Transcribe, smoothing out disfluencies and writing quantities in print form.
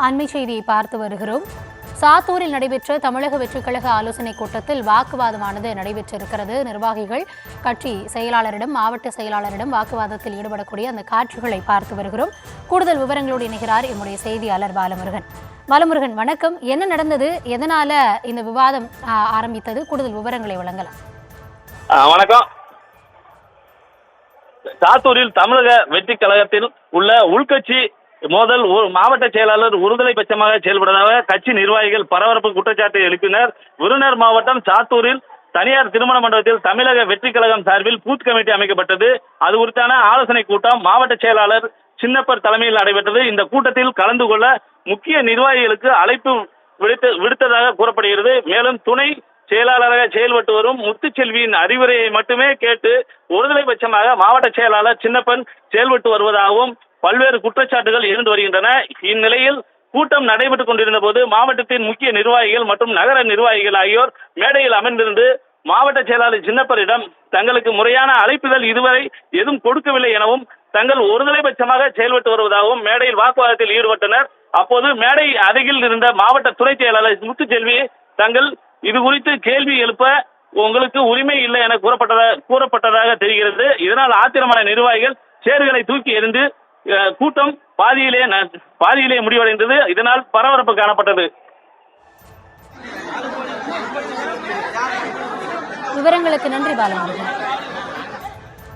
அண்மை செய்தியை பார்த்து வருகிறோம். சாத்தூரில் நடைபெற்ற தமிழக வெற்றிக் கழக ஆலோசனைக் கூட்டத்தில் வாக்குவாதமானது நடைபெற்றிருக்கிறது. நிர்வாகிகள் கட்சி செயலாளரிடம், மாவட்ட செயலாளரிடம் வாக்குவாதத்தில் ஈடுபடக்கூடிய அந்த காட்சிகளை பார்த்து வருகிறோம். கூடுதல் விவரங்களோடு இணைகிறார் என்னுடைய செய்தியாளர் பாலமுருகன். பாலமுருகன், வணக்கம். என்ன நடந்தது? எதனால இந்த விவாதம் ஆரம்பித்தது? கூடுதல் விவரங்களை வழங்கலாம். வணக்கம். சாத்தூரில் தமிழக வெற்றிக் கழகத்தில் உள்ள உள்கட்சி மோதல் மாவட்ட செயலாளர் ஒருதலை பட்சமாக செயல்படுவதாக கட்சி நிர்வாகிகள் பரபரப்பு குற்றச்சாட்டை எழுப்பினர். விருதுநகர் மாவட்டம் சாத்தூரில் தனியார் திருமண மண்டபத்தில் தமிழக வெற்றிக் கழகம் சார்பில் பூத் கமிட்டி அமைக்கப்பட்டது. அது குறித்தான ஆலோசனை கூட்டம் மாவட்ட செயலாளர் சின்னப்பர் தலைமையில் நடைபெற்றது. இந்த கூட்டத்தில் கலந்து கொள்ள முக்கிய நிர்வாகிகளுக்கு அழைப்பு விடுத்ததாக கூறப்படுகிறது. மேலும் துணை செயலாளராக செயல்பட்டு வரும் முத்துச்செல்வியின் அறிவுரையை மட்டுமே கேட்டு ஒருதலை பட்சமாக மாவட்ட செயலாளர் சின்னப்பன் செயல்பட்டு வருவதாகவும் பல்வேறு குற்றச்சாட்டுகள் இருந்து வருகின்றன. இந்நிலையில் கூட்டம் நடைபெற்றுக் கொண்டிருந்த போது மாவட்டத்தின் முக்கிய நிர்வாகிகள் மற்றும் நகர நிர்வாகிகள் ஆகியோர் மேடையில் அமர்ந்திருந்து மாவட்ட செயலாளர் சின்னப்பரிடம் தங்களுக்கு முறையான அழைப்புதல் இதுவரை எதுவும் கொடுக்கவில்லை எனவும் தங்கள் ஒருதலை பட்சமாக செயல்பட்டு வருவதாகவும் மேடையில் வாக்குவாதத்தில் ஈடுபட்டனர். அப்போது மேடை அருகில் இருந்த மாவட்ட துணை செயலாளர் முத்துச்செல்வி தங்கள் இது குறித்து கேள்வி எழுப்ப உங்களுக்கு உரிமை இல்லை என கூறப்பட்டதாக தெரிகிறது. இதனால் ஆத்திரமான நிர்வாகிகள் சேறுகளை தூக்கி எறிந்து கூட்டம் பாதியிலே முடிவடைந்தது. இதனால் பரபரப்பு காணப்பட்டது. விவரங்களுக்கு நன்றி பாலமுருகன்.